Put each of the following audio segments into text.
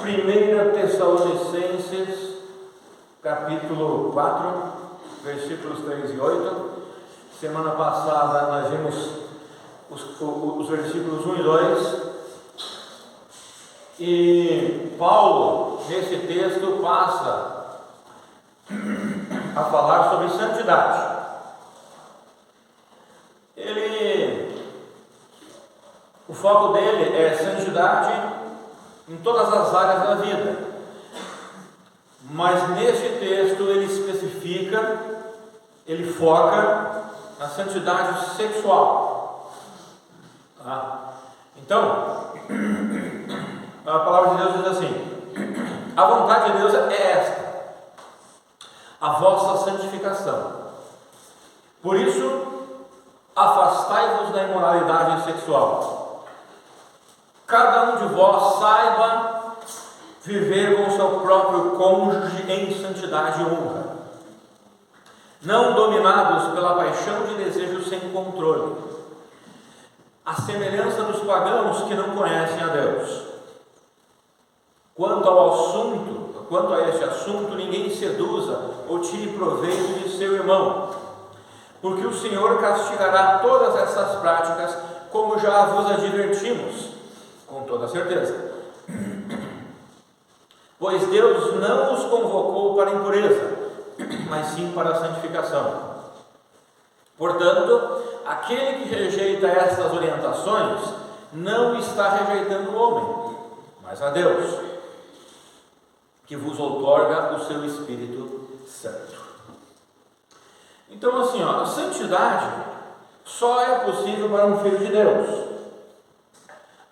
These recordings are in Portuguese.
1 Tessalonicenses, capítulo 4, versículos 3 e 8. Semana passada nós vimos os versículos 1 e 2. E Paulo, nesse texto, passa a falar sobre santidade. O foco dele é santidade em todas as áreas da vida, mas neste texto ele especifica, ele foca na santidade sexual. Então, a palavra de Deus diz assim: a vontade de Deus é esta, a vossa santificação. Por isso, afastai-vos da imoralidade sexual. Cada um de vós saiba viver com o seu próprio cônjuge em santidade e honra, não dominados pela paixão de desejos sem controle, à semelhança dos pagãos que não conhecem a Deus. Quanto a este assunto, ninguém seduza ou tire proveito de seu irmão, porque o Senhor castigará todas essas práticas, como já vos advertimos, com toda certeza. Pois Deus não os convocou para a impureza, mas sim para a santificação. Portanto, aquele que rejeita estas orientações não está rejeitando o homem, mas a Deus, que vos outorga o seu Espírito Santo. Então, assim, a santidade só é possível para um filho de Deus.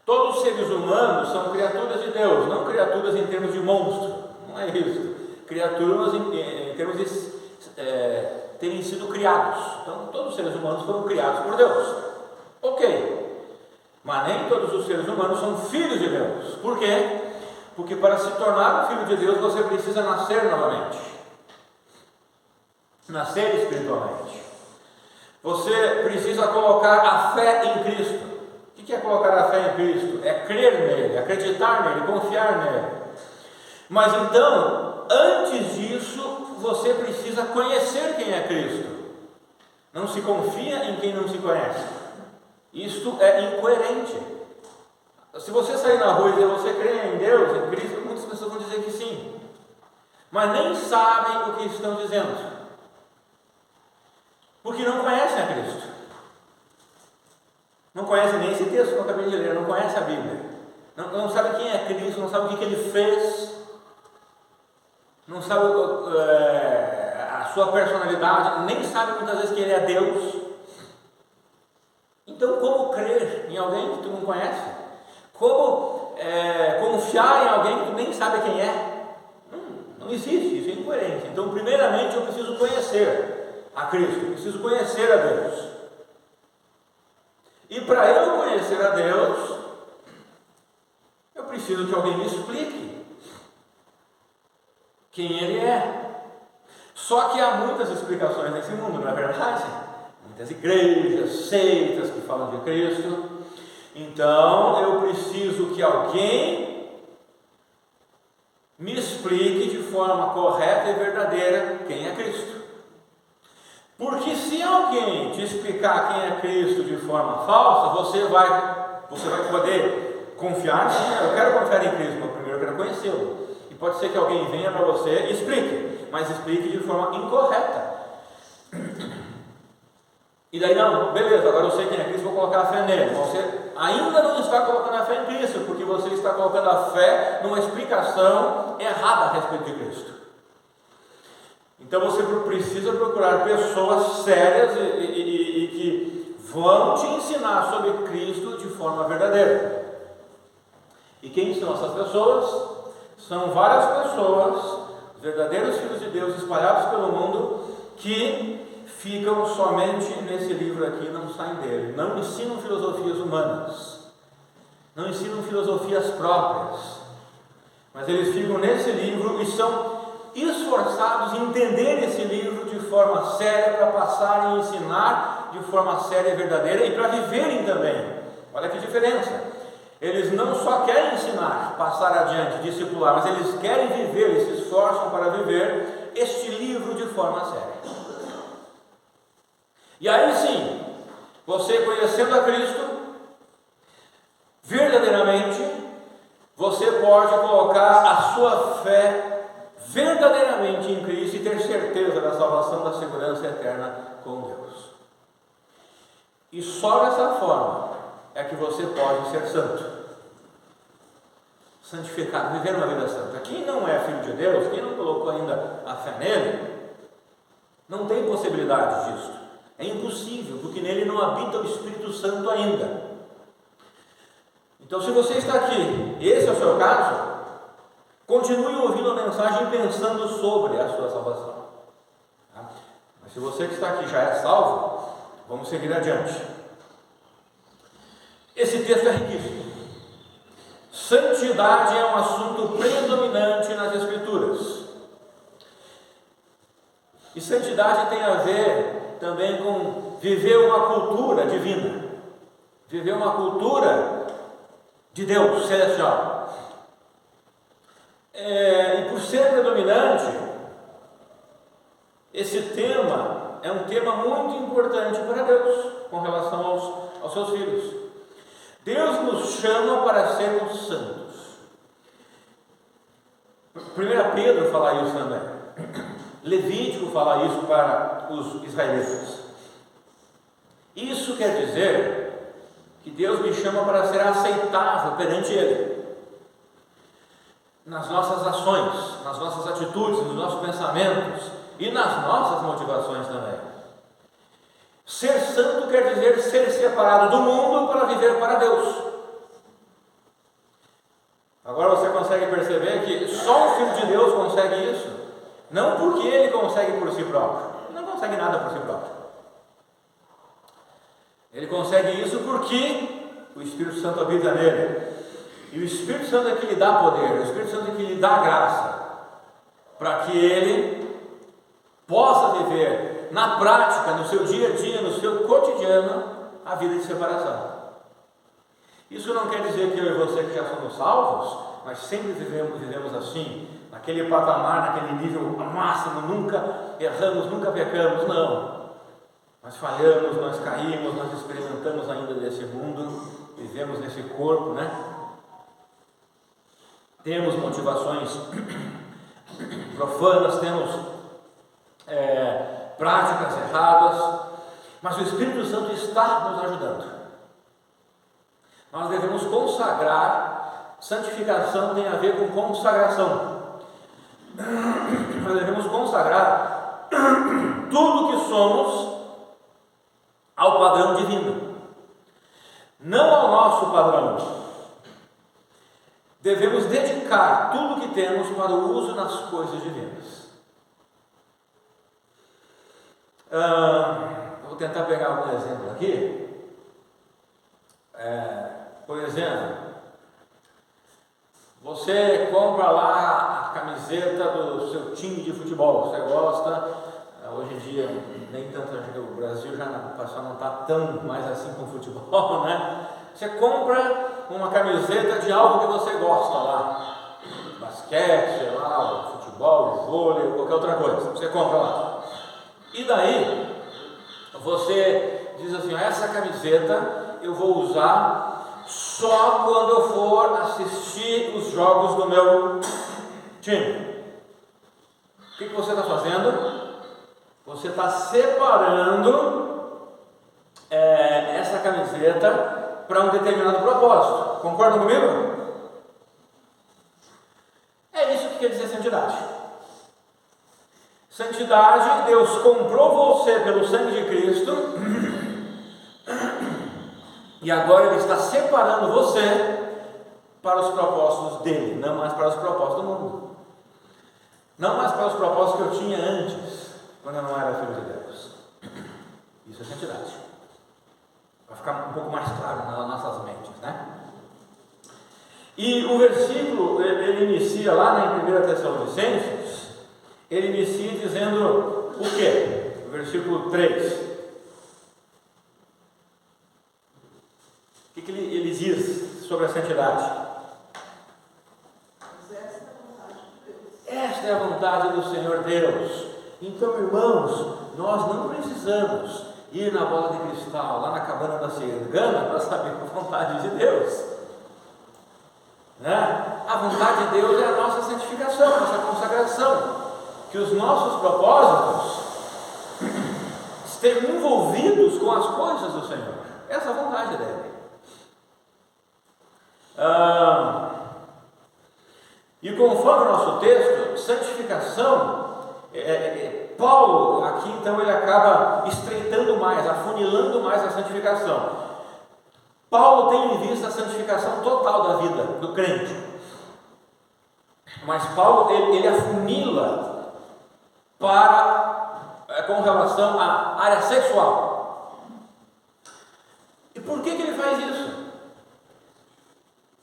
Todos os seres humanos são criaturas de Deus, não criaturas em termos de monstro, não é isso. Criaturas em termos de terem sido criados. Então, todos os seres humanos foram criados por Deus. Ok, mas nem todos os seres humanos são filhos de Deus. Por quê? Porque para se tornar um filho de Deus, você precisa nascer novamente. Nascer espiritualmente. Você precisa colocar a fé em Cristo. O que é colocar a fé em Cristo? É crer nele, acreditar nele, confiar nele. Mas então, antes disso, você precisa conhecer quem é Cristo. Não se confia em quem não se conhece. Isto é incoerente. Se você sair na rua e dizer você crê em Deus, em Cristo, muitas pessoas vão dizer que sim, mas nem sabem o que estão dizendo, porque não conhecem a Cristo. Não conhece nem esse texto que eu acabei de ler, não conhece a Bíblia, não sabe quem é Cristo, não sabe o que ele fez, não sabe a sua personalidade, nem sabe muitas vezes que ele é Deus. Então, como crer em alguém que tu não conhece? Como confiar em alguém que tu nem sabe quem é? Não existe, isso é incoerente. Então, primeiramente, eu preciso conhecer a Cristo, eu preciso conhecer a Deus. E para eu conhecer a Deus, eu preciso que alguém me explique quem Ele é. Só que há muitas explicações nesse mundo, não é verdade? Muitas igrejas, seitas que falam de Cristo. Então eu preciso que alguém me explique de forma correta e verdadeira quem é Cristo. Porque se alguém te explicar quem é Cristo de forma falsa, você vai poder confiar. Eu quero confiar em Cristo, mas primeiro eu quero conhecê-lo. E pode ser que alguém venha para você e explique, mas explique de forma incorreta. E daí, não, beleza, agora eu sei quem é Cristo, vou colocar a fé nele. Você ainda não está colocando a fé em Cristo, porque você está colocando a fé numa explicação errada a respeito de Cristo. Então você precisa procurar pessoas sérias e que vão te ensinar sobre Cristo de forma verdadeira. E quem são essas pessoas? São várias pessoas, verdadeiros filhos de Deus espalhados pelo mundo, que ficam somente nesse livro aqui, não saem dele, não ensinam filosofias humanas, não ensinam filosofias próprias, mas eles ficam nesse livro e são esforçados em entender esse livro de forma séria, para passarem e ensinar de forma séria e verdadeira, e para viverem também. Olha que diferença, eles não só querem ensinar, passar adiante, discipular, mas eles querem viver, eles se esforçam para viver este livro de forma séria. E aí sim, você conhecendo a Cristo, verdadeiramente, você pode colocar a sua fé verdadeiramente em Cristo e ter certeza da salvação, da segurança eterna com Deus. E só dessa forma é que você pode ser santo, santificado, viver uma vida santa. Quem não é filho de Deus, quem não colocou ainda a fé nele, não tem possibilidade disso. É impossível, porque nele não habita o Espírito Santo ainda. Então, se você está aqui, esse é o seu caso, continue ouvindo a mensagem e pensando sobre a sua salvação. Tá? Mas se você que está aqui já é salvo, vamos seguir adiante. Esse texto é riquíssimo. Santidade é um assunto predominante nas Escrituras. E santidade tem a ver também com viver uma cultura divina, viver uma cultura de Deus celestial. E por ser predominante, esse tema é um tema muito importante para Deus com relação aos seus filhos. Deus nos chama para sermos santos. 1 Pedro fala isso também. Levítico fala isso para os israelitas. Isso quer dizer que Deus me chama para ser aceitável perante Ele, nas nossas ações, nas nossas atitudes, nos nossos pensamentos e nas nossas motivações também. Ser santo quer dizer ser separado do mundo para viver para Deus. Agora você consegue perceber que só o Filho de Deus consegue isso, não porque ele consegue por si próprio, ele não consegue nada por si próprio. Ele consegue isso porque o Espírito Santo habita nele. E o Espírito Santo é que lhe dá poder, o Espírito Santo é que lhe dá graça, para que ele possa viver na prática, no seu dia a dia, no seu cotidiano, a vida de separação. Isso não quer dizer que eu e você que já somos salvos, mas sempre vivemos assim, naquele patamar, naquele nível máximo, nunca erramos, nunca pecamos, não. Nós falhamos, nós caímos, nós experimentamos ainda desse mundo, vivemos nesse corpo, né? Temos motivações profanas, temos práticas erradas, mas o Espírito Santo está nos ajudando. Nós devemos consagrar. Santificação tem a ver com consagração. Nós devemos consagrar tudo que somos ao padrão divino, não ao nosso padrão. Devemos dedicar tudo que temos para o uso nas coisas divinas. Vou tentar pegar algum exemplo aqui. Por exemplo, você compra lá a camiseta do seu time de futebol, você gosta. Hoje em dia, nem tanto, o Brasil já não está tão mais assim com o futebol, né? Você compra uma camiseta de algo que você gosta lá, basquete, sei lá, futebol, vôlei, qualquer outra coisa, você compra lá. E daí, você diz assim, essa camiseta eu vou usar só quando eu for assistir os jogos do meu time. O que você está fazendo? Você está separando essa camiseta para um determinado propósito. Concordam comigo? É isso que quer dizer santidade. Santidade, Deus comprou você pelo sangue de Cristo e agora Ele está separando você para os propósitos dele, não mais para os propósitos do mundo, não mais para os propósitos que eu tinha antes, quando eu não era filho de Deus. Isso é santidade. Vai ficar um pouco mais claro nas nossas mentes, né? E o versículo, ele inicia lá em 1 Tessalonicenses, ele inicia dizendo o quê? O versículo 3. O que ele diz sobre a santidade? Esta é a vontade do Senhor Deus. Então, irmãos, nós não precisamos ir na bola de cristal, lá na cabana da cigana, para saber a vontade de Deus, né? A vontade de Deus é a nossa santificação, a nossa consagração, que os nossos propósitos estejam envolvidos com as coisas do Senhor. Essa é a vontade dele. E conforme o nosso texto, santificação, Paulo aqui então ele acaba estreitando mais, afunilando mais a santificação. Paulo tem em vista a santificação total da vida do crente, mas Paulo ele afunila com relação à área sexual. E por que ele faz isso?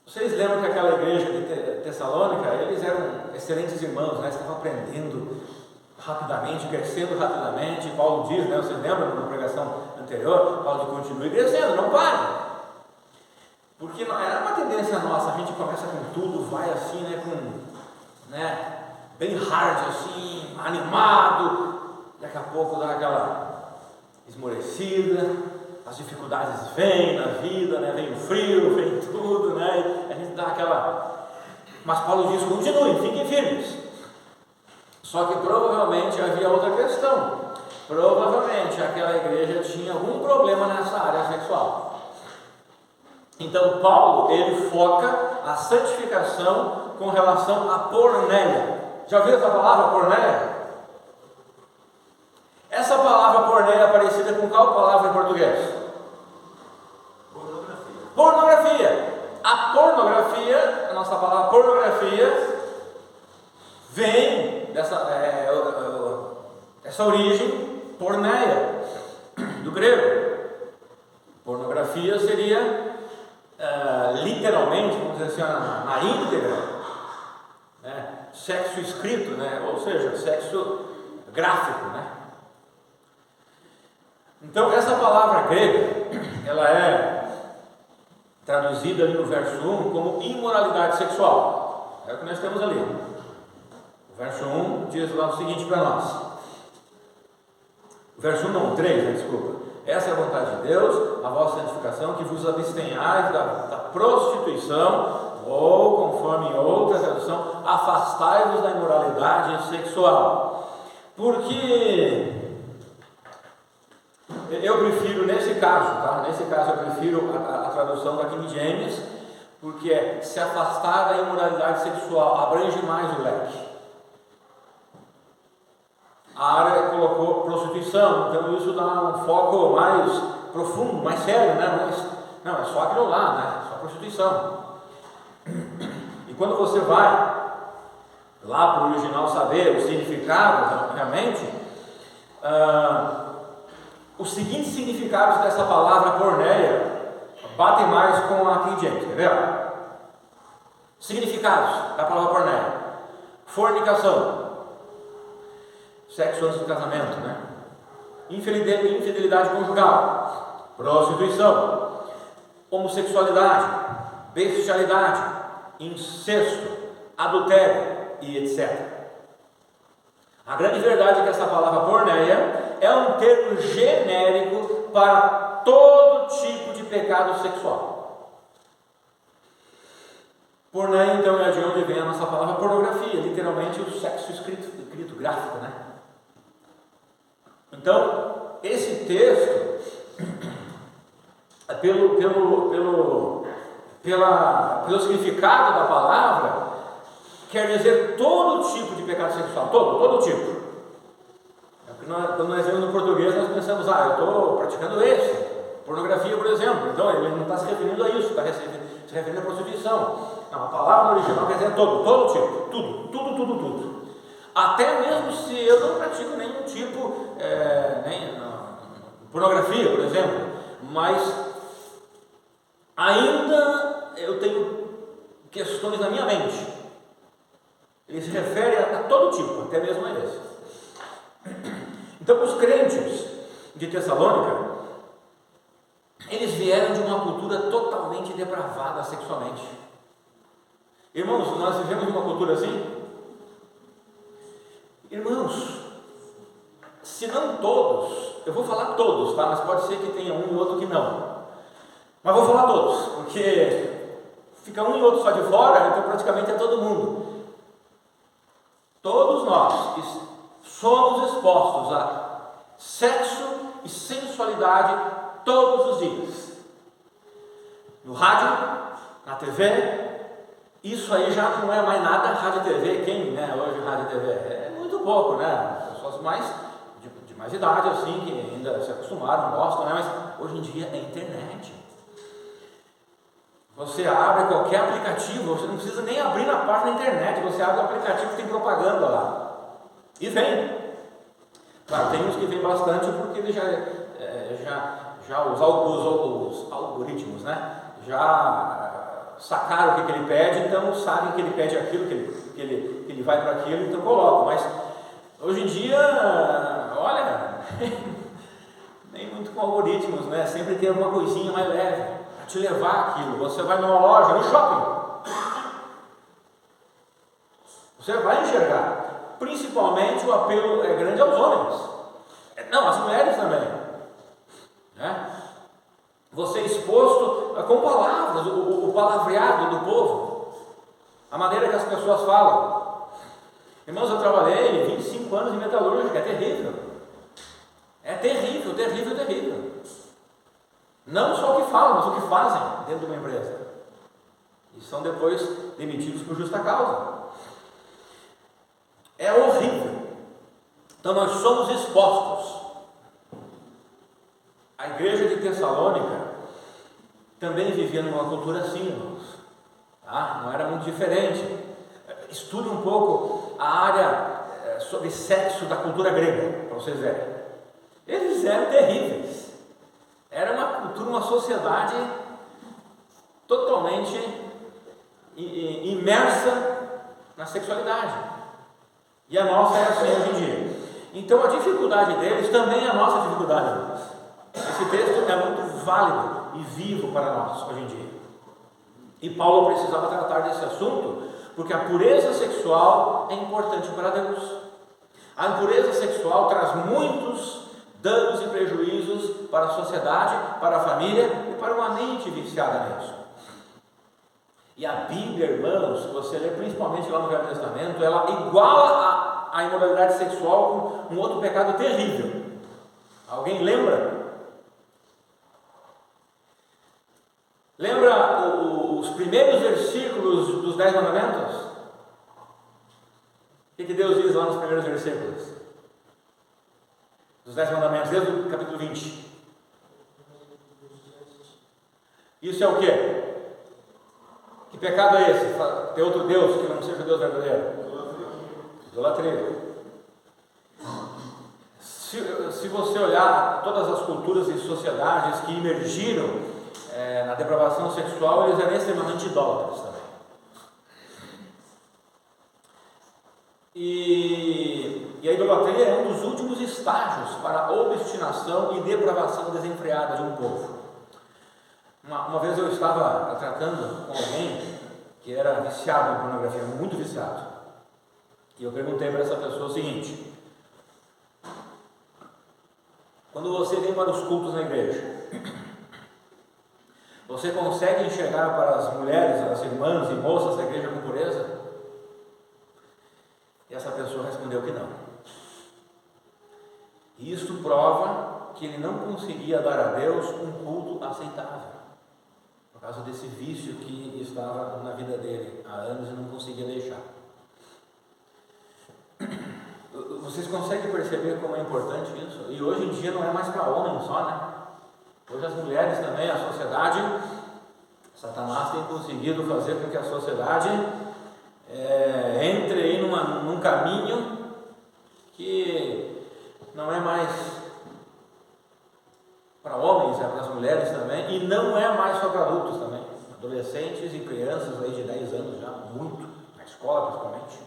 Vocês lembram que aquela igreja de Tessalônica, eles eram excelentes irmãos, né? Estavam aprendendo rapidamente, crescendo rapidamente. Paulo diz, né? Vocês lembram na pregação anterior? Paulo diz: continue crescendo, não pare. Porque é uma tendência nossa, a gente começa com tudo, vai assim, bem hard assim, animado, daqui a pouco dá aquela esmorecida. As dificuldades vêm na vida, né? Vem o frio, vem tudo, né? A gente dá aquela... Mas Paulo diz: continuem, fiquem firmes. Só que provavelmente havia outra questão. Provavelmente aquela igreja tinha algum problema nessa área sexual. Então Paulo, ele foca a santificação com relação à porneia. Já ouviu essa palavra, porneia? Essa palavra porneia é parecida com qual palavra em português? Pornografia. A pornografia, a nossa palavra pornografia, vem essa origem, porneia, do grego. Pornografia seria, literalmente, vamos dizer assim, na íntegra, né? Sexo escrito, né? Ou seja, sexo gráfico, né? Então, essa palavra grega, ela é traduzida ali no verso 1 como imoralidade sexual. É o que nós temos ali. O verso 1 diz lá o seguinte para nós. O verso 1 não, 3, né? Desculpa. Essa é a vontade de Deus, a vossa santificação, que vos abstenhais da prostituição, ou, conforme em outra tradução, afastai-vos da imoralidade sexual. Porque... eu prefiro nesse caso, tá? Nesse caso eu prefiro a tradução da King James, porque se afastar da imoralidade sexual abrange mais o leque. A área colocou prostituição, então isso dá um foco mais profundo, mais sério, né? Não, é só aquilo lá, né? Só prostituição. E quando você vai lá para o original saber o significado realmente, os seguintes significados dessa palavra porneia batem mais com a King James, quer ver? Significados da palavra porneia: fornicação, sexo antes do casamento, né? Infidelidade conjugal, prostituição, homossexualidade, bestialidade, incesto, adultério e etc. A grande verdade é que essa palavra porneia é um termo genérico para todo tipo de pecado sexual. Porneia, então, é de onde vem a nossa palavra pornografia, literalmente o sexo escrito gráfico, né? Então, esse texto, pelo significado da palavra, quer dizer todo tipo de pecado sexual, todo tipo. Quando nós vemos no português, nós pensamos: eu estou praticando esse, pornografia, por exemplo. Então ele não está se referindo a isso, está se referindo à prostituição. Não, a palavra original quer dizer todo tipo, tudo. Até mesmo se eu não pratico nenhum tipo, pornografia, por exemplo, mas ainda eu tenho questões na minha mente. Ele se refere a todo tipo, até mesmo a esse. Então, os crentes de Tessalônica, eles vieram de uma cultura totalmente depravada sexualmente. Irmãos, nós vivemos uma cultura assim? Irmãos, se não todos, eu vou falar todos, tá? Mas pode ser que tenha um e outro que não. Mas vou falar todos, porque fica um e outro só de fora, então praticamente é todo mundo. Todos nós somos expostos a sexo e sensualidade todos os dias. No rádio, na TV, isso aí já não é mais nada. Rádio e TV, quem, né, hoje rádio e TV? É muito pouco, né? Pessoas mais de mais idade, assim, que ainda se acostumaram, gostam, né? Mas hoje em dia é internet. Você abre qualquer aplicativo, você não precisa nem abrir na página da internet, você abre o aplicativo que tem propaganda lá. E vem. Claro, tem uns que vem bastante porque ele já os algoritmos, né? Já sacaram o que ele pede, então sabem que ele pede aquilo, que ele vai para aquilo, então colocam. Mas hoje em dia, olha, nem muito com algoritmos, né? Sempre tem alguma coisinha mais leve para te levar aquilo. Você vai numa loja, no shopping, você vai enxergar. Principalmente o apelo é grande aos homens, não, às mulheres também, né? Você é exposto com palavras, o palavreado do povo, a maneira que as pessoas falam. Irmãos, eu trabalhei 25 anos em metalúrgica, é terrível. É terrível, terrível, terrível. Não só o que falam, mas o que fazem dentro de uma empresa. E são depois demitidos por justa causa. É horrível. Então nós somos expostos. A igreja de Tessalônica também vivia numa cultura assim, irmãos. Tá? Não era muito diferente. Estude um pouco a área sobre sexo da cultura grega, para vocês verem. Eles eram terríveis. Era uma cultura, uma sociedade totalmente imersa na sexualidade. E a nossa é assim hoje em dia. Então a dificuldade deles também é a nossa dificuldade, irmãos. Esse texto é muito válido e vivo para nós hoje em dia. E Paulo precisava tratar desse assunto, porque a pureza sexual é importante para Deus. A impureza sexual traz muitos danos e prejuízos para a sociedade, para a família e para uma mente viciada nisso. E a Bíblia, irmãos, se você ler principalmente lá no Velho Testamento, ela iguala a imoralidade sexual com um outro pecado terrível. Alguém lembra? Lembra os primeiros versículos dos 10 mandamentos? O que Deus diz lá nos primeiros versículos dos 10 mandamentos, desde o capítulo 20? Isso é o quê? Que pecado é esse? Ter outro Deus que não seja o Deus verdadeiro? Idolatria. Se você olhar todas as culturas e sociedades que emergiram na depravação sexual, eles eram extremamente idólatras também. E a idolatria é um dos últimos estágios para a obstinação e depravação desenfreada de um povo. Uma vez eu estava tratando com alguém que era viciado em pornografia, muito viciado. E eu perguntei para essa pessoa o seguinte: quando você vem para os cultos na igreja, você consegue enxergar para as mulheres, as irmãs e moças da igreja com pureza? E essa pessoa respondeu que não. E isso prova que ele não conseguia dar a Deus um culto aceitável, por causa desse vício que estava na vida dele há anos e não conseguia deixar. Vocês conseguem perceber como é importante isso? E hoje em dia não é mais para homens só, né? Hoje as mulheres também, a sociedade, Satanás tem conseguido fazer com que a sociedade entre aí num caminho que não é mais para homens, é para as mulheres também, e não é mais só para adultos também, adolescentes e crianças aí de 10 anos já, muito, na escola principalmente.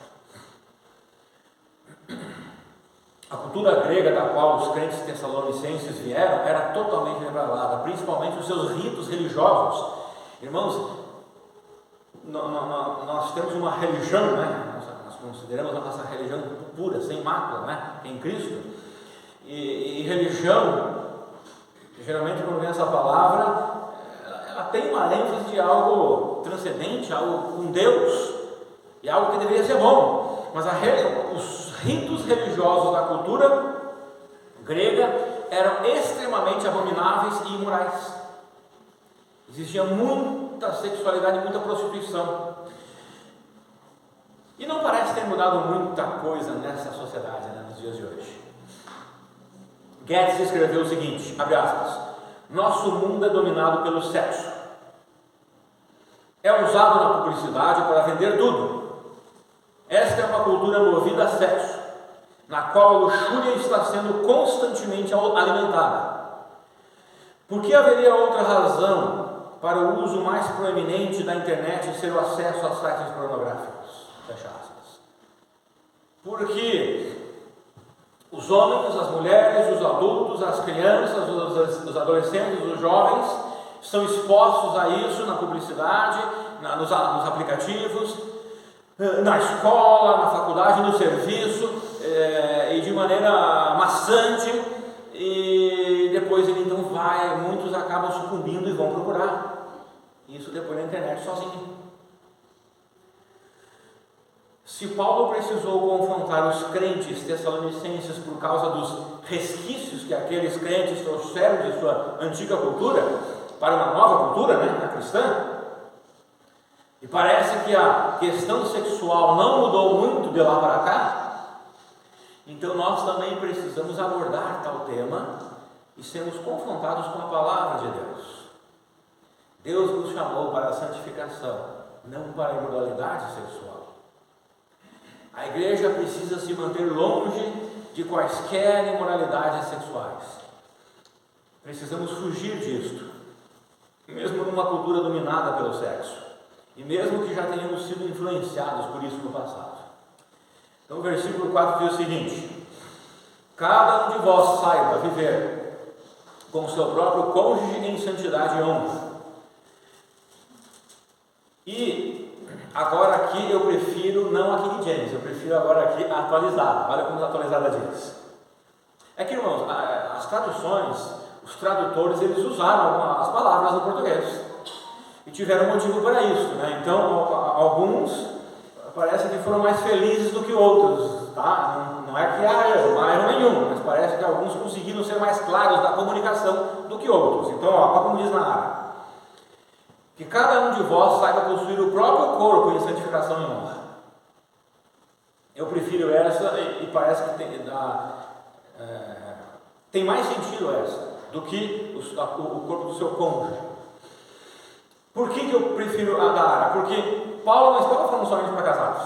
A cultura grega da qual os crentes tessalonicenses vieram era totalmente revelada, principalmente os seus ritos religiosos. Irmãos, nós temos uma religião, né? consideramos a nossa religião pura, sem mácula, né? Em Cristo. E religião, geralmente quando vem essa palavra, ela tem uma ênfase de algo transcendente, algo com Deus, e algo que deveria ser bom. Mas os ritos religiosos da cultura grega eram extremamente abomináveis e imorais. Existia muita sexualidade, muita prostituição. E não parece ter mudado muita coisa nessa sociedade, né, nos dias de hoje. Goethe escreveu o seguinte, abre aspas: nosso mundo é dominado pelo sexo. É usado na publicidade para vender tudo. Esta é uma cultura movida a sexo, na qual a luxúria está sendo constantemente alimentada. Por que haveria outra razão para o uso mais proeminente da internet ser o acesso a sites pornográficos? Fecha aspas. Porque os homens, as mulheres, os adultos, as crianças, os adolescentes, os jovens estão expostos a isso na publicidade, nos aplicativos, na escola, na faculdade, no serviço, e de maneira maçante, e depois ele então muitos acabam sucumbindo e vão procurar isso depois na internet sozinho. Se Paulo precisou confrontar os crentes tessalonicenses por causa dos resquícios que aqueles crentes trouxeram de sua antiga cultura para uma nova cultura, né, a cristã, e parece que a questão sexual não mudou muito de lá para cá, então nós também precisamos abordar tal tema e sermos confrontados com a palavra de Deus. Deus nos chamou para a santificação, não para a imoralidade sexual. A igreja precisa se manter longe de quaisquer imoralidades sexuais. Precisamos fugir disto, mesmo numa cultura dominada pelo sexo, e mesmo que já tenhamos sido influenciados por isso no passado. Então o versículo 4 diz o seguinte: cada um de vós saiba viver com o seu próprio cônjuge em santidade e honra. E agora aqui eu prefiro, não a King James, eu prefiro agora aqui a atualizada. Olha como a atualizada diz. É que, irmãos, as traduções, os tradutores, eles usaram as palavras no português e tiveram motivo para isso, né? Então, alguns parece que foram mais felizes do que outros, tá? Não é que há erro nenhum, mas parece que alguns conseguiram ser mais claros na comunicação do que outros. Então, olha como diz na área: que cada um de vós saiba possuir o próprio corpo em santificação e honra. Eu prefiro essa e parece que tem mais sentido essa do que o corpo do seu cônjuge. Por que eu prefiro a da área? Porque Paulo não estava falando somente para casados,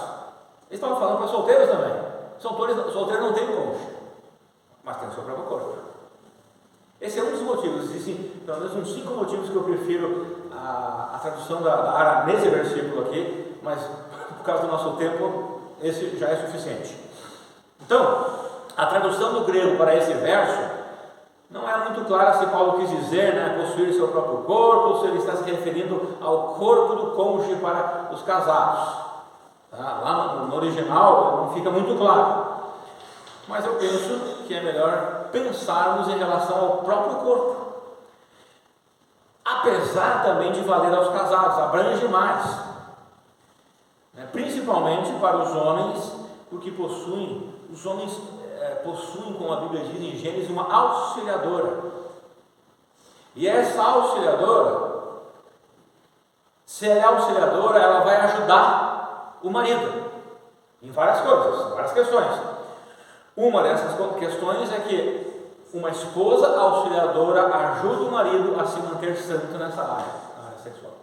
ele estava falando para solteiros também. Solteiro não tem cônjuge, mas tem o seu próprio corpo. Esse é um dos motivos. Existem pelo menos uns 5 motivos que eu prefiro a tradução da área nesse versículo aqui, mas por causa do nosso tempo, esse já é suficiente. Então, a tradução do grego para esse verso não é muito clara se Paulo quis dizer, né, possuir seu próprio corpo, ou se ele está se referindo ao corpo do cônjuge para os casados. Tá? Lá no original não fica muito claro, mas eu penso que é melhor pensarmos em relação ao próprio corpo, apesar também de valer aos casados, abrange mais, né? Principalmente para os homens, porque os homens possuem, como a Bíblia diz em Gênesis, uma auxiliadora, e essa auxiliadora, se ela é auxiliadora, ela vai ajudar o marido em várias coisas, várias questões. Uma dessas questões é que uma esposa auxiliadora ajuda o marido a se manter santo nessa área, na área sexual.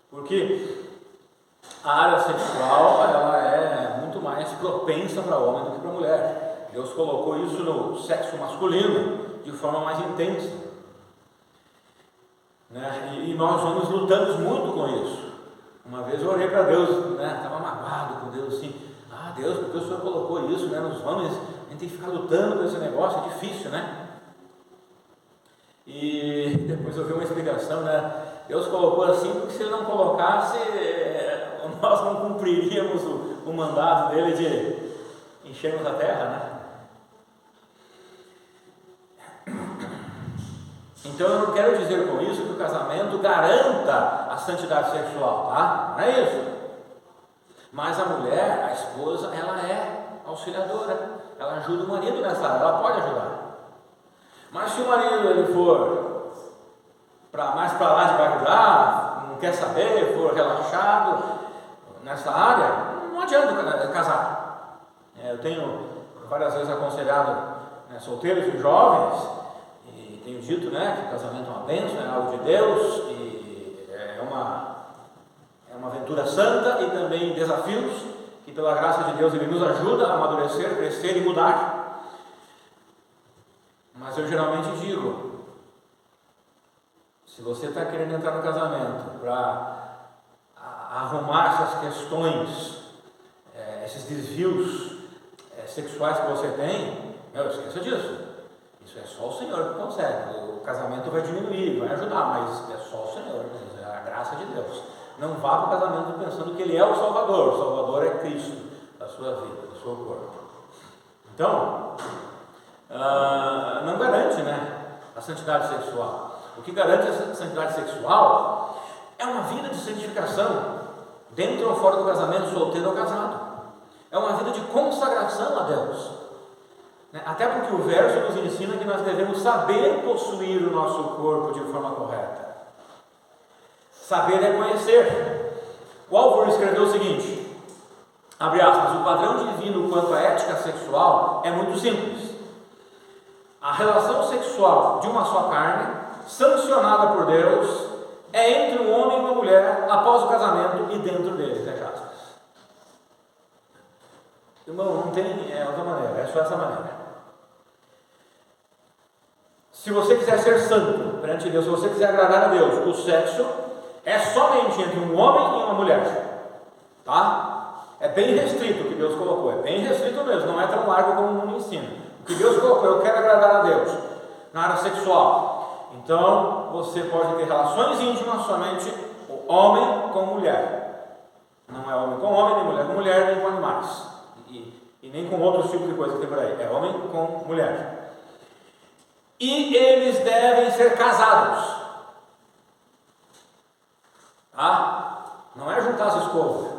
Porque a área sexual, ela é muito mais propensa para homem do que para mulher. Deus colocou isso no sexo masculino de forma mais intensa, né? E nós homens lutamos muito com isso. Uma vez eu orei para Deus, né? Estava magoado com Deus, assim: Deus, porque o Senhor colocou isso, né, nos homens? A gente tem que ficar lutando com esse negócio, é difícil, né? E depois eu vi uma explicação, né? Deus colocou assim porque se Ele não colocasse, nós não cumpriríamos o mandato dele de enchermos a terra, né? Então eu não quero dizer com isso que o casamento garanta a santidade sexual, tá? Não é isso. Mas a mulher, a esposa, ela é auxiliadora, ela ajuda o marido nessa área, ela pode ajudar. Mas se o marido ele for mais para lá de barulhar, não quer saber, for relaxado nessa área, não adianta casar. Eu tenho várias vezes aconselhado, né, solteiros e jovens, e tenho dito, né, que o casamento é uma bênção, é algo de Deus, e é uma aventura santa e também desafios, que pela graça de Deus Ele nos ajuda a amadurecer, crescer e mudar. Mas eu geralmente digo, se você está querendo entrar no casamento para arrumar essas questões, esses desvios sexuais que você tem, esqueça disso. Isso é só o Senhor que consegue. O casamento vai diminuir, vai ajudar, mas é só o Senhor, é a graça de Deus. Não vá para o casamento pensando que Ele é o Salvador é Cristo da sua vida, do seu corpo. Então, não garante, né, a santidade sexual. O que garante a santidade sexual é uma vida de santificação, dentro ou fora do casamento, solteiro ou casado. É uma vida de consagração a Deus. Até porque o verso nos ensina que nós devemos saber possuir o nosso corpo de forma correta. Saber é conhecer. O Álvaro escreveu o seguinte, abre aspas, o padrão divino quanto à ética sexual é muito simples. A relação sexual de uma só carne, sancionada por Deus, é entre um homem e uma mulher após o casamento e dentro dele, fecha aspas. Irmão, não tem outra maneira, é só essa maneira. Se você quiser ser santo perante Deus, se você quiser agradar a Deus, o sexo é somente entre um homem e uma mulher, tá? É bem restrito o que Deus colocou, é bem restrito mesmo, não é tão largo como o mundo ensina. O que Deus colocou, eu quero agradar a Deus na área sexual. Então, você pode ter relações íntimas somente o homem com mulher. Não é homem com homem, nem mulher com mulher, nem com animais. E nem com outros tipos de coisa que tem por aí. É homem com mulher. E eles devem ser casados. Tá? Não é juntar as escovas.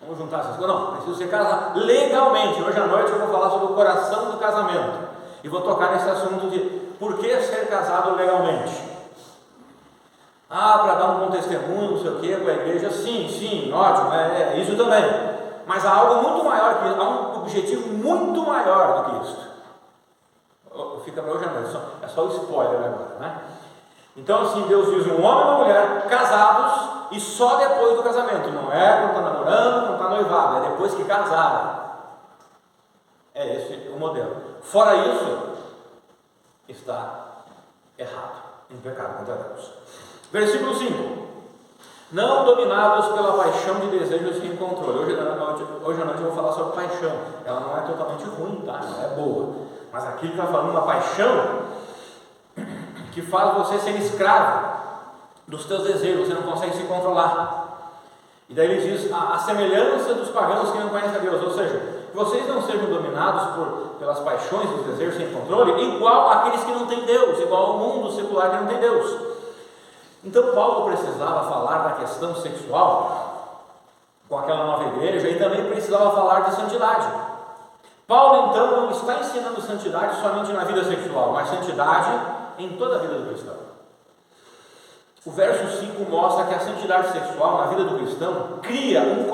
Vamos juntar as escovas. Não, preciso ser casado legalmente. Hoje à noite eu vou falar sobre o coração do casamento. E vou tocar nesse assunto de por que ser casado legalmente. Para dar um bom testemunho, não sei o que, com a igreja. Sim, ótimo, é isso também. Mas há algo muito maior que isso, há um objetivo muito maior do que isso. Fica para hoje à noite, é só o spoiler agora, né? Então assim, Deus diz um homem e uma mulher casados e só depois do casamento, não é quando está namorando, não está noivado, é depois que casaram. É esse o modelo. Fora isso, está errado, em pecado contra Deus. Versículo 5. Não dominados pela paixão de desejos sem controle. Hoje à noite eu vou falar sobre paixão. Ela não é totalmente ruim, tá? Ela é boa. Mas aqui ele está falando uma paixão que faz você ser escravo dos teus desejos, você não consegue se controlar. E daí ele diz a semelhança dos pagãos que não conhecem a Deus, ou seja, que vocês não sejam dominados pelas paixões dos desejos sem controle, igual àqueles que não têm Deus, igual ao mundo secular que não tem Deus. Então Paulo precisava falar da questão sexual com aquela nova igreja e também precisava falar de santidade. Paulo então não está ensinando santidade somente na vida sexual, mas santidade em toda a vida do cristão. O verso 5 mostra que a santidade sexual na vida do cristão cria um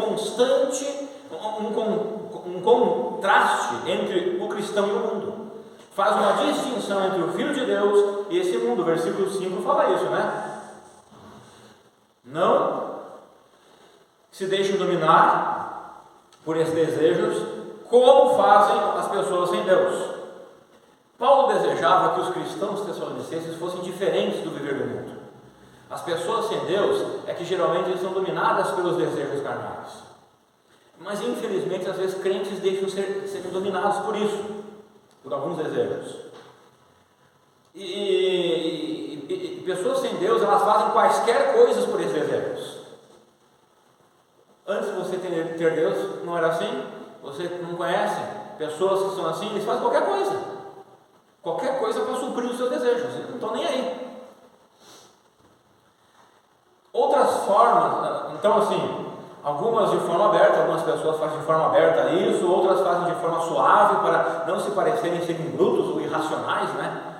contraste entre o cristão e o mundo. Faz uma distinção entre o Filho de Deus e esse mundo. O versículo 5 fala isso, né? Não se deixem dominar por esses desejos, como fazem as pessoas sem Deus. Paulo desejava que os cristãos tessalonicenses fossem diferentes do viver do mundo. As pessoas sem Deus é que geralmente são dominadas pelos desejos carnais. Mas infelizmente às vezes crentes deixam serem dominados por isso, por alguns desejos. E pessoas sem Deus, elas fazem quaisquer coisas por esses desejos. você ter Deus não era assim? Você não conhece pessoas que são assim? Eles fazem qualquer coisa para suprir os seus desejos, eles não estão nem aí. Outras formas, então assim, algumas de forma aberta, algumas pessoas fazem de forma aberta isso, outras fazem de forma suave para não se parecerem serem brutos ou irracionais, né?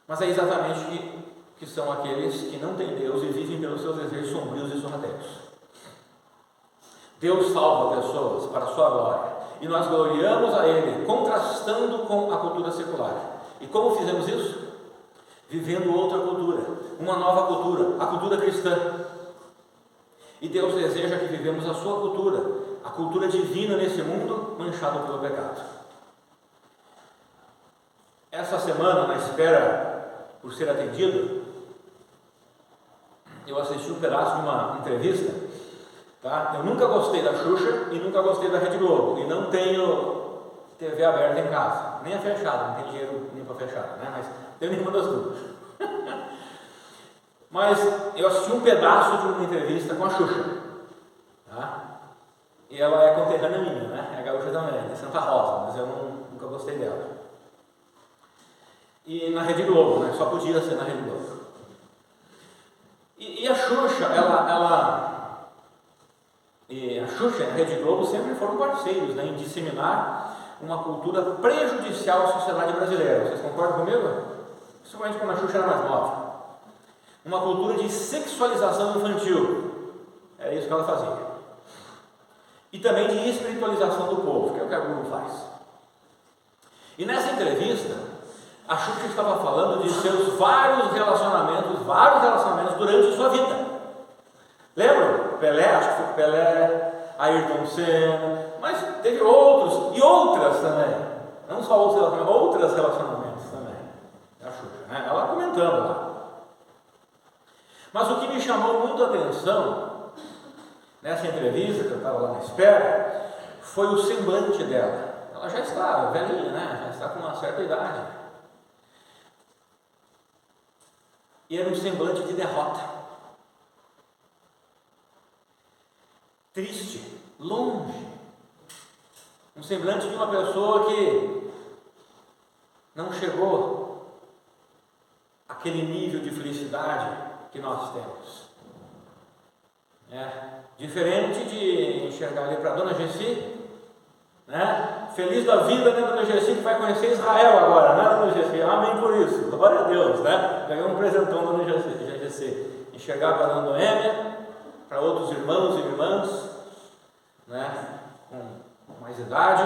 Mas é exatamente que são aqueles que não têm Deus e vivem pelos seus desejos sombrios e sorrateiros. Deus salva pessoas para a sua glória e nós gloriamos a Ele, contrastando com a cultura secular. E como fizemos isso? Vivendo outra cultura, uma nova cultura, a cultura cristã. E Deus deseja que vivemos a sua cultura, a cultura divina nesse mundo manchado pelo pecado. Essa semana, na espera por ser atendido, eu assisti um pedaço de uma entrevista, tá? Eu nunca gostei da Xuxa e nunca gostei da Rede Globo, e não tenho TV aberta em casa, nem a fechada, não tem dinheiro nem para fechada, né? Mas tenho nenhuma das duas. Mas eu assisti um pedaço de uma entrevista com a Xuxa, tá? E ela é conterrânea minha, né? É gaúcha também, é de Santa Rosa, mas eu nunca gostei dela. E na Rede Globo, né? Só podia ser na Rede Globo. E a Xuxa, e a Xuxa e a Rede Globo sempre foram parceiros, né, em disseminar uma cultura prejudicial à sociedade brasileira. Vocês concordam comigo? Principalmente quando a Xuxa era mais nova. Uma cultura de sexualização infantil. Era isso que ela fazia. E também de espiritualização do povo, que é o que a Globo faz. E nessa entrevista, a Xuxa estava falando de seus vários relacionamentos durante sua vida. Lembram? Pelé, acho que foi Pelé, Ayrton Senna, mas teve outros e outras também. Não só outros relacionamentos também. A Xuxa, né? Ela comentando lá. Mas o que me chamou muito a atenção nessa entrevista, que eu estava lá na espera, foi o semblante dela. Ela já está velhinha, né? Já está com uma certa idade. E era um semblante de derrota. Triste, longe. Um semblante de uma pessoa que não chegou àquele nível de felicidade que nós temos. Diferente de enxergar ali para a Dona Gessi, né? Feliz da vida, né, Dona Gessi, que vai conhecer Israel agora, né, Dona Gessi? Amém por isso, glória a Deus, né? Ganhou um presentão, Dona Gessi. Enxergar para a Dona Noêmia, para outros irmãos e irmãs, né, com mais idade,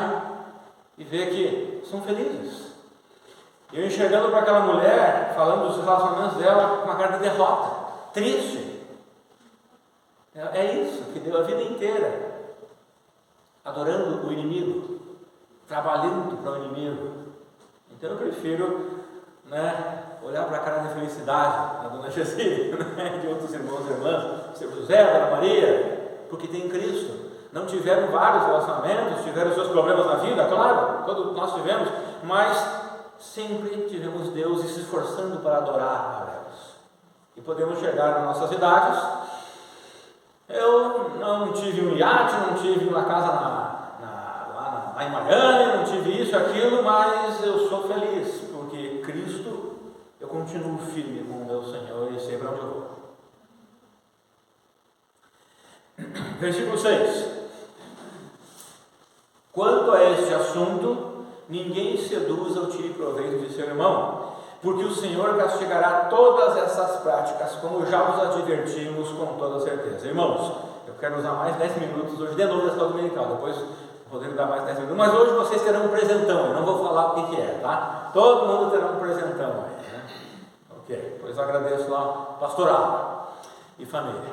e ver que são felizes. Eu enxergando para aquela mulher, falando dos relacionamentos dela com uma cara de derrota, triste. É isso, que deu a vida inteira adorando o inimigo, trabalhando para o inimigo. Então eu prefiro, né, olhar para a cara de felicidade da Dona Gessi, né, de outros irmãos e irmãs, seu José, Dona Maria, porque tem Cristo. Não tiveram vários relacionamentos, tiveram seus problemas na vida, claro, todos nós tivemos, mas sempre tivemos Deus e se esforçando para adorar a Deus. E podemos chegar nas nossas idades. Eu não tive um iate, não tive uma casa lá em Miami, não tive isso, aquilo, mas eu sou feliz, porque Cristo, eu continuo firme com o meu Senhor e sei para onde eu vou. Versículo 6. Quanto a este assunto, ninguém seduza ou tire proveito de seu irmão, porque o Senhor castigará todas essas práticas, como já vos advertimos com toda certeza. Irmãos, eu quero usar mais 10 minutos hoje, de novo da escola dominical, depois podemos dar mais 10 minutos, mas hoje vocês terão um presentão, eu não vou falar o que é, tá? Todo mundo terá um presentão aí, né? Ok, pois eu agradeço lá, pastoral e família.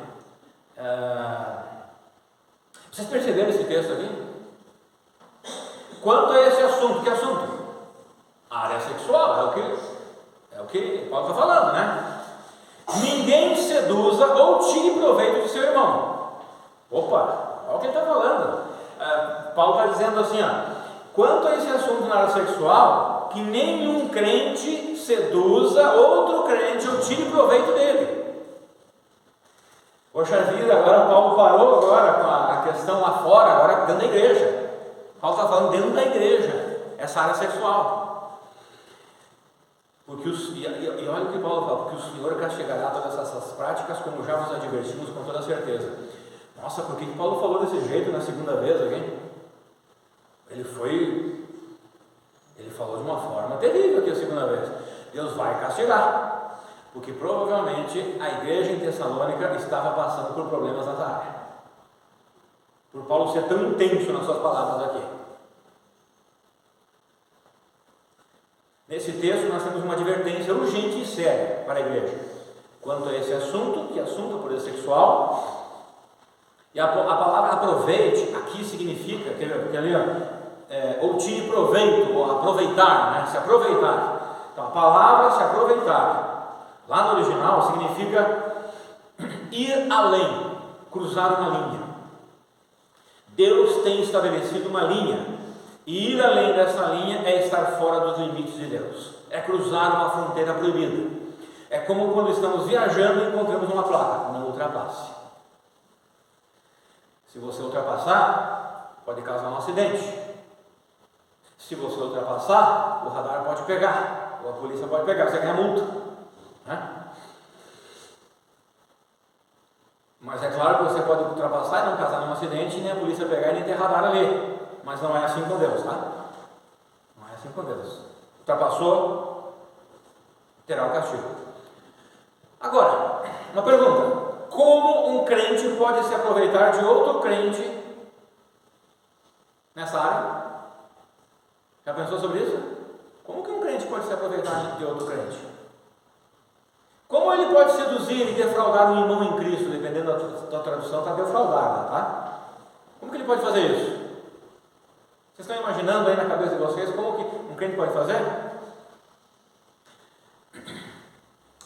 Vocês perceberam esse texto aqui? Quanto a esse assunto, que assunto? A área sexual, é o que Paulo está falando, né? Ninguém seduza ou tire proveito de seu irmão. Opa, olha o que ele está falando. Paulo está dizendo assim, quanto a esse assunto na área sexual, que nenhum crente seduza outro crente ou tire proveito dele. Poxa vida, agora Paulo parou agora com a questão lá fora, agora dentro da igreja. Paulo está falando dentro da igreja, essa área sexual. Porque e olha o que Paulo fala, porque o Senhor castigará todas essas práticas, como já nos advertimos com toda certeza. Nossa, por que Paulo falou desse jeito na segunda vez aqui? Ele falou de uma forma terrível aqui a segunda vez. Deus vai castigar. Porque provavelmente a igreja em Tessalônica estava passando por problemas nessa área. Por Paulo ser tão intenso nas suas palavras aqui. Nesse texto nós temos uma advertência urgente e séria para a igreja quanto a esse assunto, que é assunto da pureza sexual. E a palavra aproveite aqui significa, porque ali ou tire proveito, ou aproveitar, né? Se aproveitar. Então a palavra se aproveitar lá no original significa ir além, cruzar uma linha. Deus tem estabelecido uma linha, e ir além dessa linha é estar fora dos limites de Deus, é cruzar uma fronteira proibida. É como quando estamos viajando e encontramos uma placa: não ultrapasse. Se você ultrapassar, pode causar um acidente. Se você ultrapassar, o radar pode pegar, ou a polícia pode pegar, você ganha multa. Mas é claro que você pode ultrapassar e não causar nenhum acidente, nem a polícia pegar e nem ter radar ali. Mas não é assim com Deus, tá? Não é assim com Deus. Ultrapassou, terá o castigo. Agora, uma pergunta: como um crente pode se aproveitar de outro crente nessa área? Já pensou sobre isso? Como que um crente pode se aproveitar de outro crente? Como ele pode seduzir e defraudar um irmão em Cristo? Dependendo da tradução, está defraudada, tá? Como que ele pode fazer isso? Vocês estão imaginando aí na cabeça de vocês como que um crente pode fazer?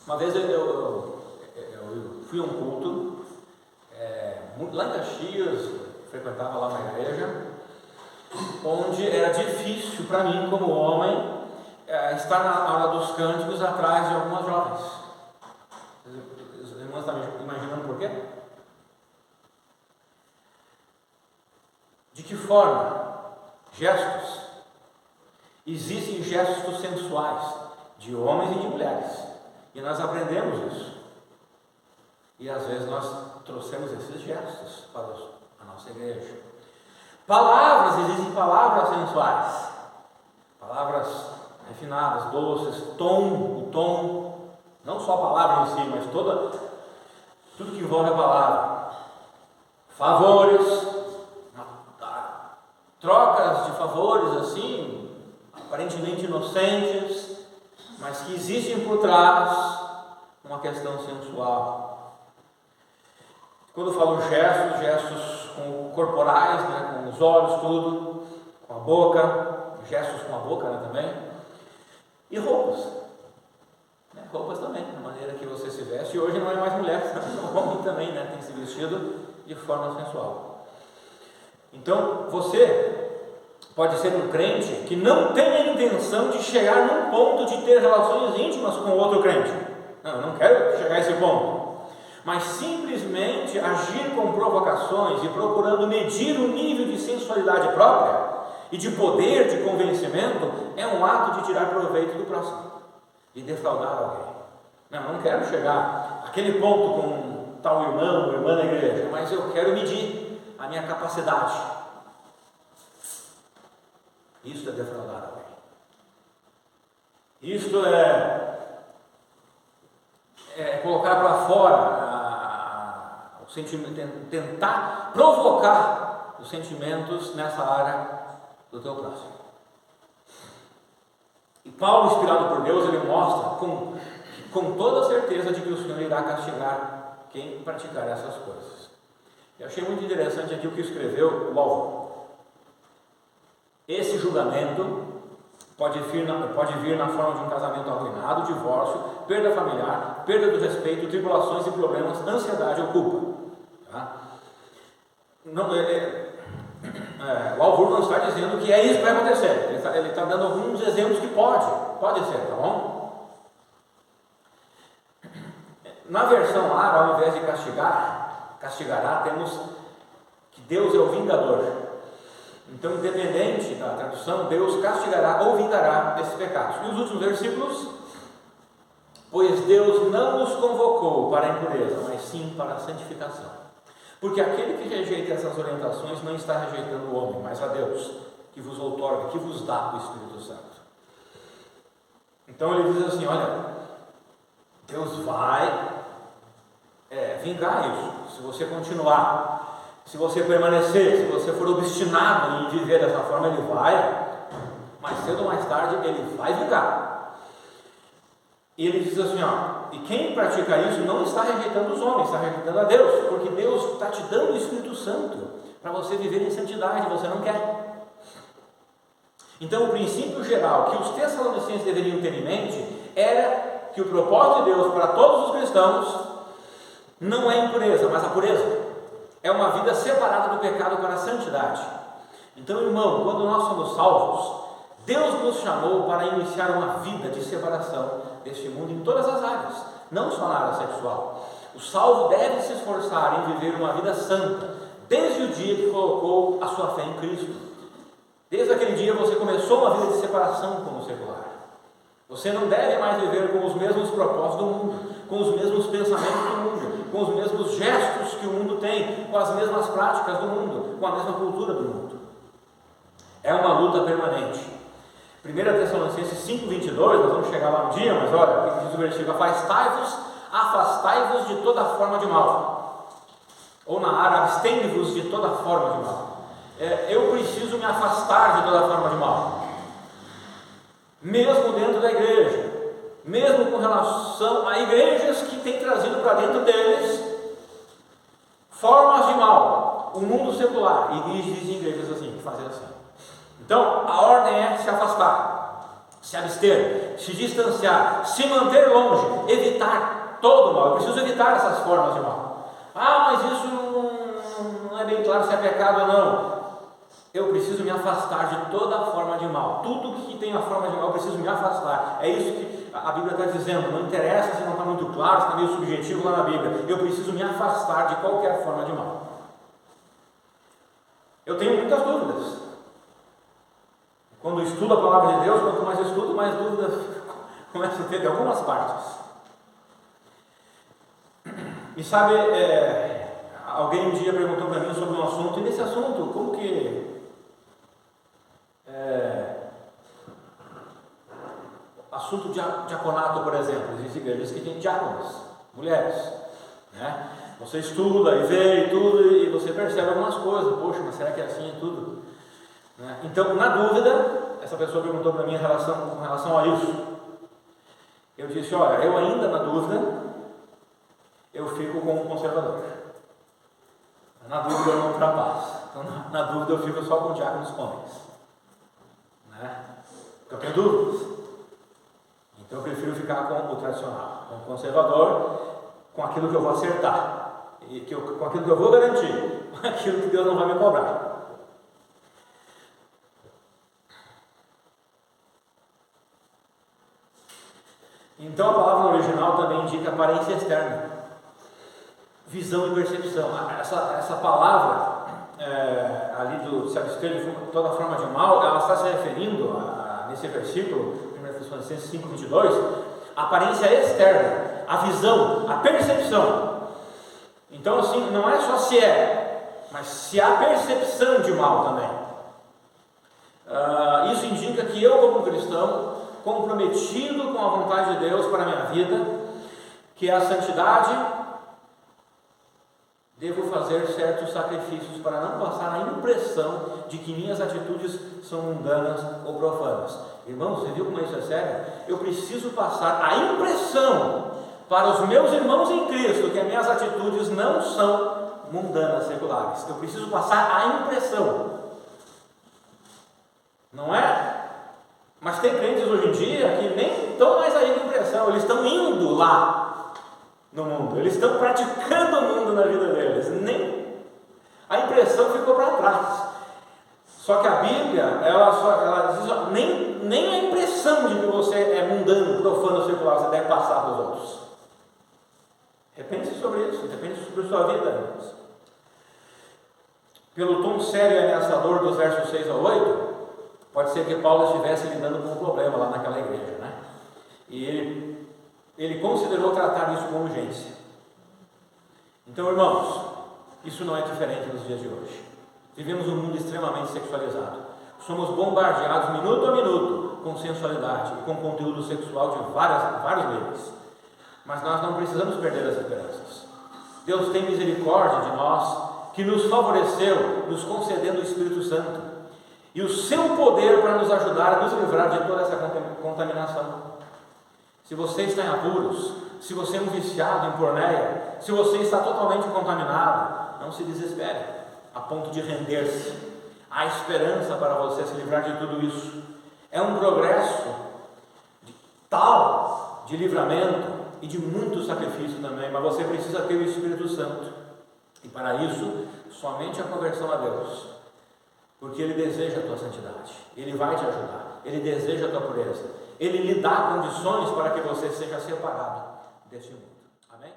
Uma vez eu fui a um culto lá em Caxias, frequentava lá uma igreja, onde era difícil para mim, como homem, estar na hora dos cânticos atrás de algumas jovens. Os irmãos estão imaginando por quê? De que forma? Gestos. Existem gestos sensuais de homens e de mulheres, e nós aprendemos isso. E às vezes nós trouxemos esses gestos para a nossa igreja. Palavras, existem palavras sensuais, palavras refinadas, doces, o tom, não só a palavra em si, mas tudo que envolve a palavra. Favores, trocas de favores assim, aparentemente inocentes, mas que existem por trás uma questão sensual. Quando eu falo gestos corporais, né, com os olhos, tudo, com a boca, gestos com a boca, né, também, e roupas, né, roupas também, da maneira que você se veste. E hoje não é mais mulher, o homem também, né, tem se vestido de forma sensual. Então você pode ser um crente que não tem a intenção de chegar num ponto de ter relações íntimas com outro crente. Não, eu não quero chegar a esse ponto. Mas simplesmente agir com provocações e procurando medir o nível de sensualidade própria e de poder de convencimento é um ato de tirar proveito do próximo, de defraudar alguém. Não quero chegar àquele ponto com tal irmão ou irmã na igreja, mas eu quero medir a minha capacidade. Isso é defraudar alguém. Isto é colocar para fora o sentimento, tentar provocar os sentimentos nessa área do teu próximo. E Paulo, inspirado por Deus, ele mostra com toda certeza de que o Senhor irá castigar quem praticar essas coisas. Eu achei muito interessante aqui o que escreveu o Álvaro. Esse julgamento pode vir na forma de um casamento arruinado, divórcio, perda familiar, perda do respeito, tribulações e problemas, ansiedade ou culpa. Tá? O Álvaro não está dizendo que é isso que vai acontecer. Ele está dando alguns exemplos que pode ser, tá bom? Na versão ARA, ao invés de castigar, castigará, temos que Deus é o vingador. Então, independente da tradução, Deus castigará ou vingará esses pecados. E os últimos versículos: pois Deus não nos convocou para a impureza, mas sim para a santificação. Porque aquele que rejeita essas orientações não está rejeitando o homem, mas a Deus, que vos outorga, que vos dá o Espírito Santo. Então ele diz assim: olha, Deus vai vingar isso, se você continuar, se você permanecer, se você for obstinado em viver dessa forma, ele vai, mais cedo ou mais tarde, ele vai vingar. E ele diz assim, e quem pratica isso não está rejeitando os homens, está rejeitando a Deus, porque Deus está te dando o Espírito Santo para você viver em santidade, você não quer. Então o princípio geral que os tessalonicenses deveriam ter em mente era que o propósito de Deus para todos os cristãos não é impureza, mas a pureza. É uma vida separada do pecado para a santidade. Então, irmão, quando nós somos salvos, Deus nos chamou para iniciar uma vida de separação deste mundo em todas as áreas, não só na área sexual. O salvo deve se esforçar em viver uma vida santa, desde o dia que colocou a sua fé em Cristo. Desde aquele dia você começou uma vida de separação com o secular. Você não deve mais viver com os mesmos propósitos do mundo, com os mesmos pensamentos do mundo, com os mesmos gestos que o mundo tem, com as mesmas práticas do mundo, com a mesma cultura do mundo. É uma luta permanente. 1 Tessalonicenses 5,22, nós vamos chegar lá um dia, mas olha, o que diz o versículo: afastai-vos de toda forma de mal. Ou na área, abstende-vos de toda forma de mal. Eu preciso me afastar de toda forma de mal. Mesmo dentro da igreja, mesmo com relação a igrejas que têm trazido para dentro deles formas de mal, o mundo secular, e existem igrejas assim, que fazem assim. Então, a ordem é se afastar, se abster, se distanciar, se manter longe, evitar todo o mal. Eu preciso evitar essas formas de mal. Mas isso não é bem claro se é pecado ou não. Eu preciso me afastar de toda forma de mal. Tudo que tem a forma de mal, eu preciso me afastar. É isso que a Bíblia está dizendo. Não interessa se não está muito claro, se está meio subjetivo lá na Bíblia. Eu preciso me afastar de qualquer forma de mal. Eu tenho muitas dúvidas. Quando estudo a palavra de Deus, quanto mais estudo, mais dúvidas começo a ter de algumas partes. E sabe, alguém um dia perguntou para mim sobre um assunto, e nesse assunto, como que assunto de diaconato, por exemplo, existem igrejas que têm diáconas, mulheres, né? Você estuda e vê e tudo, e você percebe algumas coisas. Poxa, mas será que é assim e tudo? Né? Então, na dúvida, essa pessoa perguntou para mim com relação a isso. Eu disse: olha, eu ainda na dúvida, eu fico com o conservador. Na dúvida eu não ultrapasso. Então, na dúvida eu fico só com diáconos homens, né? Porque eu tenho dúvidas. Então eu prefiro ficar com o tradicional, com o conservador, com aquilo que eu vou acertar, com aquilo que eu vou garantir, com aquilo que Deus não vai me cobrar. Então a palavra no original também indica aparência externa, visão e percepção. Essa palavra ali do se abster de toda forma de mal, ela está se referindo nesse versículo, 1 Tessalonicenses 5,22, a aparência externa, a visão, a percepção. Então assim, não é só se mas se há percepção de mal também. Isso indica que eu, como cristão, comprometido com a vontade de Deus para a minha vida, que é a santidade, devo fazer certos sacrifícios para não passar a impressão de que minhas atitudes são mundanas ou profanas. Irmãos, você viu como isso é sério? Eu preciso passar a impressão para os meus irmãos em Cristo que as minhas atitudes não são mundanas, seculares. Eu preciso passar a impressão. Não é? Mas tem crentes hoje em dia que nem estão mais aí com impressão, eles estão indo lá no mundo, eles estão praticando o mundo na vida deles, nem a impressão ficou para trás. Só que a Bíblia, ela diz, nem a impressão de que você é mundano, profano, secular, você deve passar para os outros. Repense sobre isso, repense sobre a sua vida, irmãos. Pelo tom sério e ameaçador dos versos 6 a 8, pode ser que Paulo estivesse lidando com um problema lá naquela igreja, né? E ele considerou tratar isso com urgência. Então, irmãos, isso não é diferente nos dias de hoje. Vivemos um mundo extremamente sexualizado. Somos bombardeados minuto a minuto com sensualidade e com conteúdo sexual de vários níveis. Mas nós não precisamos perder as esperanças. Deus tem misericórdia de nós, que nos favoreceu, nos concedendo o Espírito Santo e o seu poder para nos ajudar a nos livrar de toda essa contaminação. Se você está em apuros, se você é um viciado em porneia, se você está totalmente contaminado, não se desespere a ponto de render-se. Há esperança para você se livrar de tudo isso. É um progresso tal de livramento e de muito sacrifício também, mas você precisa ter o Espírito Santo. E para isso, somente a conversão a Deus, porque Ele deseja a tua santidade, Ele vai te ajudar, Ele deseja a tua pureza, Ele lhe dá condições para que você seja separado desse mundo. Amém?